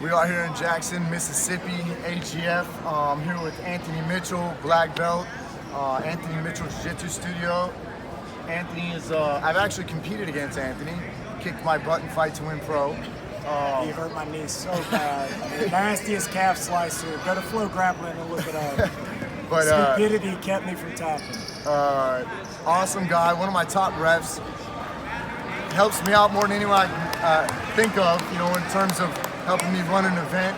We are here in Jackson, Mississippi, AGF. I'm here with Anthony Mitchell, black belt, Anthony Mitchell Jiu-Jitsu Studio. Anthony is, I've actually competed against Anthony, kicked my butt in Fight to Win Pro. He hurt my knee so bad. The nastiest calf slicer. Go to Flow Grappling and look it up. But stupidity kept me from tapping. Awesome guy, one of my top refs. Helps me out more than anyone I can think of, you know, in terms of helping me run an event.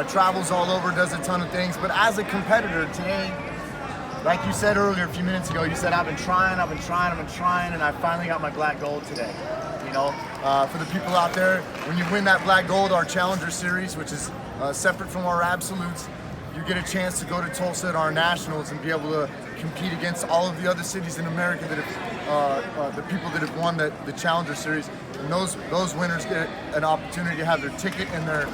Travels all over, does a ton of things. But as a competitor today, like you said earlier a few minutes ago, you said I've been trying, and I finally got my black gold today. You know, for the people out there, when you win that black gold, our Challenger Series, which is separate from our absolutes, you get a chance to go to Tulsa at our nationals and be able to compete against all of the other cities in America that have, the people that have won the Challenger Series. And those winners get an opportunity to have their ticket and their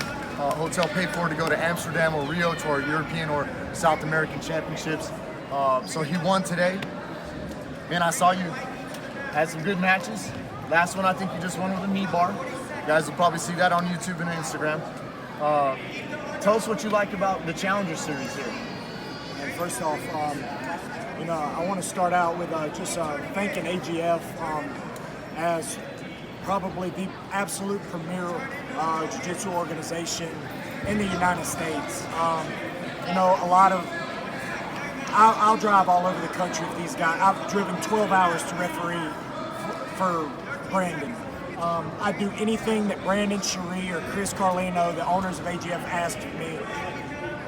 hotel paid for to go to Amsterdam or Rio to our European or South American championships. So he won today. And I saw you had some good matches. Last one, I think you just won with a knee bar. You guys will probably see that on YouTube and Instagram. Tell us what you like about the Challenger Series here. And first off, you know, I want to start out with just thanking AGF as probably the absolute premier jiu-jitsu organization in the United States. You know, I'll drive all over the country with these guys. I've driven 12 hours to referee for Brandon. I do anything that Brandon Cherie or Chris Carlino, the owners of AGF, asked of me.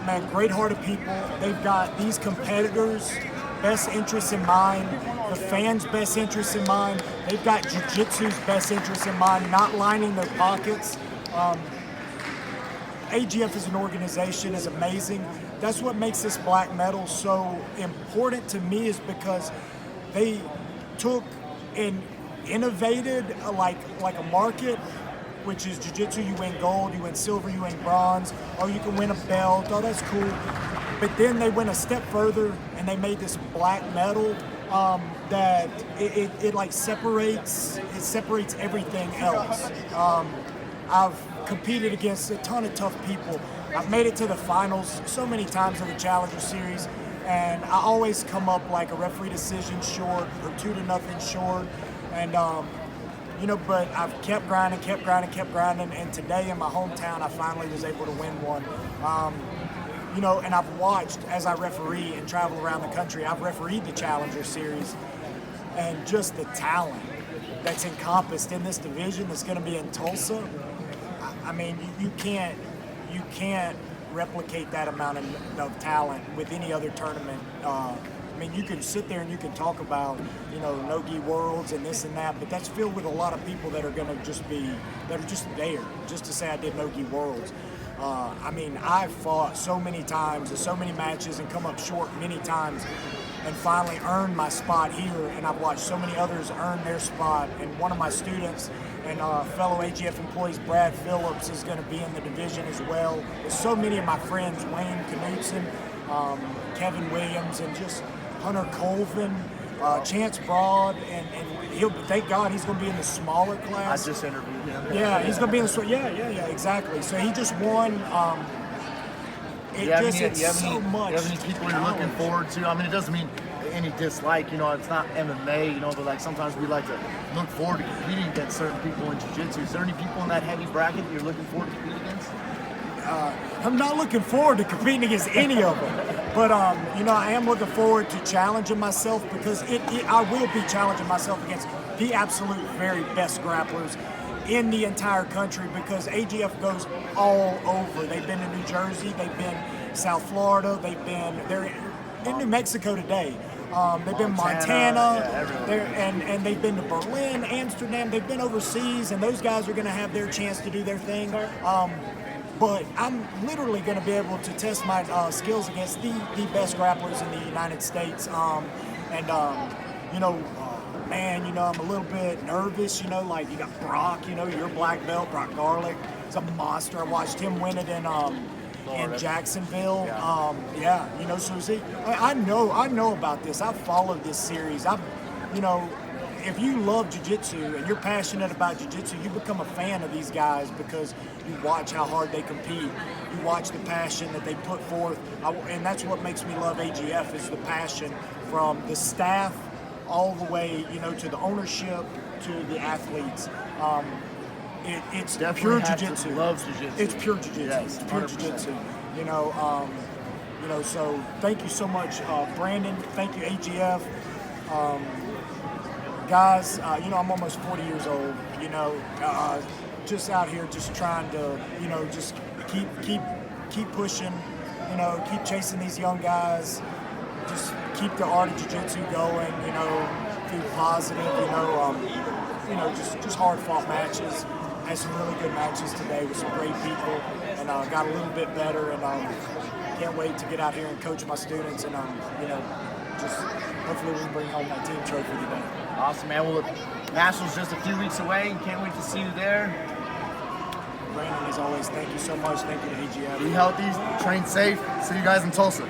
Man, great-hearted people. They've got these competitors' best interests in mind, the fans' best interests in mind. They've got jiu-jitsu's best interests in mind, not lining their pockets. AGF as an organization is amazing. That's what makes this black medal so important to me, is because they took and innovated like a market, which is jiu-jitsu. You win gold, you win silver, you win bronze. Oh, you can win a belt. Oh, that's cool. But then they went a step further and they made this black medal that it like separates everything else. I've competed against a ton of tough people. I've made it to the finals so many times in the Challenger Series, and I always come up like a referee decision short or 2-0 short. And you know, but I've kept grinding, and today in my hometown, I finally was able to win one. You know, and I've watched as I referee and travel around the country. I've refereed the Challenger Series, and just the talent that's encompassed in this division that's going to be in Tulsa. I mean, you can't replicate that amount of talent with any other tournament. I mean, you can sit there and you can talk about, you know, no-gi worlds and this and that, but that's filled with a lot of people that are going to just be, that are just there, just to say I did no-gi worlds. I mean, I've fought so many times and so many matches and come up short many times and finally earned my spot here, and I've watched so many others earn their spot. And one of my students and fellow AGF employees, Brad Phillips, is going to be in the division as well. There's so many of my friends, Wayne Knudsen, Kevin Williams, and just Hunter Colvin, Chance Broad, and thank God he's going to be in the smaller class. I just interviewed him. Yeah, he's going to be in the yeah, exactly. So he just won. You have any people you're looking forward to? I mean, it doesn't mean any dislike, you know, it's not MMA, you know, but like sometimes we like to look forward to competing against certain people in jiu-jitsu. Is there any people in that heavy bracket that you're looking forward to competing against? I'm not looking forward to competing against any of them, but you know, I am looking forward to challenging myself, because I will be challenging myself against the absolute very best grapplers in the entire country, because AGF goes all over. They've been in New Jersey, they've been South Florida, they're in New Mexico today. They've been Montana, and they've been to Berlin, Amsterdam. They've been overseas, and those guys are going to have their chance to do their thing. But I'm literally going to be able to test my skills against the best grapplers in the United States. You know, man, you know, I'm a little bit nervous. You know, like you got Brock, you know, your black belt, Brock Garlic. He's a monster. I watched him win it in Jacksonville. Yeah, you know, so see, I know about this. I've followed this series. You know, if you love jiu-jitsu and you're passionate about jiu-jitsu, you become a fan of these guys because you watch how hard they compete. You watch the passion that they put forth. And that's what makes me love AGF is the passion from the staff all the way, you know, to the ownership, to the athletes. It's Definitely pure have to jiu-jitsu. love jiu-jitsu. It's pure jiu-jitsu. Yes, It's pure 100%. jiu-jitsu. So thank you so much, Brandon. Thank you, AGF. Guys, I'm almost 40 years old, just out here just trying to, just keep pushing, keep chasing these young guys, just keep the art of jiu-jitsu going, be positive, just hard-fought matches. Had some really good matches today with some great people, and got a little bit better, and can't wait to get out here and coach my students, and just hopefully we can bring home that team trophy today. Awesome, man. Well, look, Nationals just a few weeks away. Can't wait to see you there. Brandon, as always, thank you so much. Thank you to AGF. Be healthy, train safe. See you guys in Tulsa.